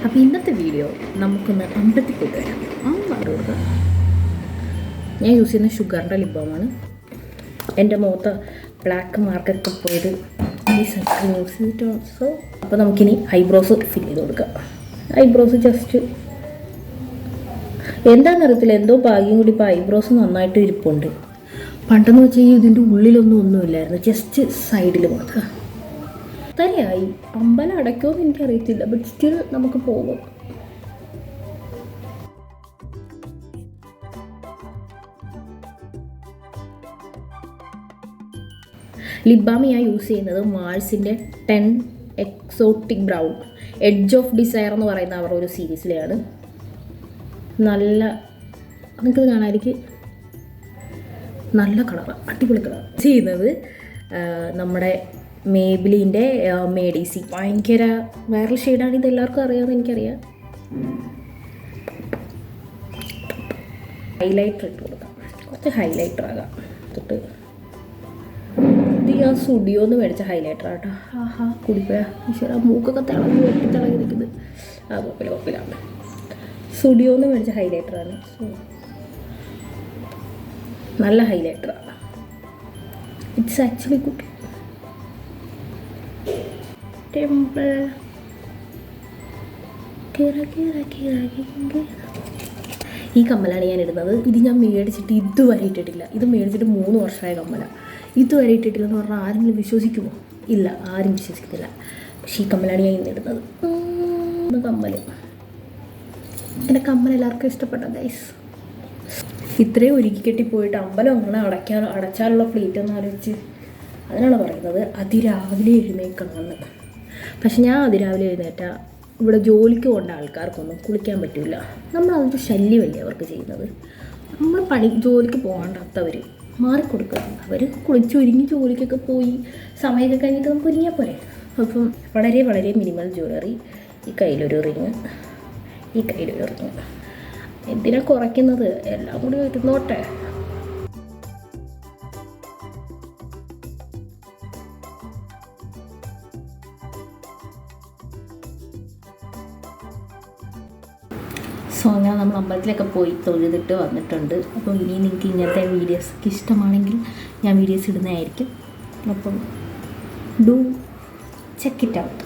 അപ്പോൾ ഇന്നത്തെ വീഡിയോ നമുക്കൊന്ന് അമ്പലത്തിൽ പോയിട്ട് വരാം. മാറുക. ഞാൻ യൂസ് ചെയ്യുന്ന ഷുഗറിൻ്റെ ലിബാമാണ്. എൻ്റെ മുഖത്ത് ബ്ലാക്ക് മാർക്കൊക്കെ പോയത് ഈ സൺസ്ക്രീൻ യൂസ് ചെയ്തിട്ടാണ്. സോ അപ്പോൾ നമുക്കിനി ഐബ്രോസ് ഫിൽ ചെയ്ത് കൊടുക്കാം. ഐബ്രോസ് ജസ്റ്റ് എന്താണെന്നറിയത്തില്ല, എന്തോ ഭാഗ്യം കൂടി ഇപ്പോൾ ഐബ്രോസ് നന്നായിട്ട് ഇരിപ്പുണ്ട്. പണ്ടെന്ന് വെച്ച് കഴിഞ്ഞാൽ ഇതിൻ്റെ ഒന്നുമില്ലായിരുന്നു, ജസ്റ്റ് സൈഡിൽ മാത്രം. അത്രയായി. അമ്പലം അടയ്ക്കുമെന്ന് എനിക്കറിയത്തില്ല, ബട്ട് സ്റ്റിൽ നമുക്ക് പോകും. ലിപ് ബാം ഞാൻ യൂസ് ചെയ്യുന്നത് മാൾസിൻ്റെ 10 exotic brown edge of desire എന്ന് പറയുന്ന അവരുടെ ഒരു സീരീസിലെയാണ്. നല്ല നിങ്ങൾക്കത് കാണാതിരിക്കും, നല്ല കളറാണ്, അടിപൊളി കളർ. ചെയ്യുന്നത് നമ്മുടെ മേബിലിൻ്റെ മേഡീസി, ഭയങ്കര വൈറൽ ഷെയ്ഡാണ്. ഇത് എല്ലാവർക്കും അറിയാമെന്ന് എനിക്കറിയാം. ഹൈലൈറ്റർ ഇട്ട് കൊടുക്കാം, കുറച്ച് ഹൈലൈറ്റർ ആകാം. എന്നിട്ട് ഇത് ഞാൻ സ്റ്റുഡിയോന്ന് മേടിച്ച ഹൈലൈറ്റർ ആട്ടോ. കുടിപ്പോയാ ഈശ്വര, മൂക്കൊക്കെ തിളങ്ങി നിൽക്കുന്നത്. കുഴപ്പമില്ല. സ്റ്റുഡിയോന്ന് മേടിച്ച ഹൈലൈറ്ററാണ്. സോ നല്ല ഹൈലൈറ്ററാണ്. It's actually good. ടെമ്പിൾ ഈ കമ്മലാണ് ഞാൻ ഇടുന്നത്. ഇത് ഞാൻ മേടിച്ചിട്ട് ഇതുവരെ ഇട്ടിട്ടില്ല. ഇത് മേടിച്ചിട്ട് 3 വർഷമായ കമ്മലാണ്. ഇതുവരെ ഇട്ടിട്ടില്ലെന്ന് പറഞ്ഞാൽ ആരെങ്കിലും വിശ്വസിക്കുമോ? ഇല്ല, ആരും വിശ്വസിക്കത്തില്ല. പക്ഷേ ഈ കമ്മലാണ് ഞാൻ ഇന്ന് ഇടുന്നത്. കമ്മൽ, എൻ്റെ കമ്മൽ എല്ലാവർക്കും ഇഷ്ടപ്പെട്ട ഗൈസ്. ഇത്രയും ഒരുക്കി കെട്ടി പോയിട്ട് അമ്പലം അങ്ങനെ അടച്ചാലുള്ള ഫ്ലീറ്റ് എന്ന് ആലോചിച്ച്, അതിനാണ് പറയുന്നത് അതിരാവിലെ എഴുന്നേൽക്കണമെന്ന്. പക്ഷെ ഞാൻ അതിരാവിലെ എഴുന്നേറ്റാൽ ഇവിടെ ജോലിക്ക് കൊണ്ട ആൾക്കാർക്കൊന്നും കുളിക്കാൻ പറ്റില്ല. നമ്മളതൊരു ശല്യമല്ലേ അവർക്ക് ചെയ്യുന്നത്. നമ്മൾ ജോലിക്ക് പോകാണ്ടാത്തവർ മാറിക്കൊടുക്കുക. അവർ കുളിച്ചൊരുങ്ങി ജോലിക്കൊക്കെ പോയി സമയമൊക്കെ കഴിഞ്ഞിട്ട് നമുക്ക് ഒരുങ്ങിയാൽ പോരെ. അപ്പം വളരെ വളരെ മിനിമൽ ജ്വല്ലറി. ഈ കയ്യിലൊരു റിങ്, ഈ കയ്യിലൊരു റിങ്. എന്തിനാ കുറയ്ക്കുന്നത്? എല്ലാം കൂടി ഇരുന്നോട്ടെ. സോ അങ്ങനെ നമ്മൾ അമ്പലത്തിലൊക്കെ പോയി തൊഴുതിട്ട് വന്നിട്ടുണ്ട്. അപ്പോൾ ഇനി നിങ്ങൾക്ക് ഇങ്ങനത്തെ വീഡിയോസൊക്കെ ഇഷ്ടമാണെങ്കിൽ ഞാൻ വീഡിയോസ് ഇടുന്നതായിരിക്കും. അപ്പം ഡു ചെക്ക് ഇറ്റ് ഔട്ട്.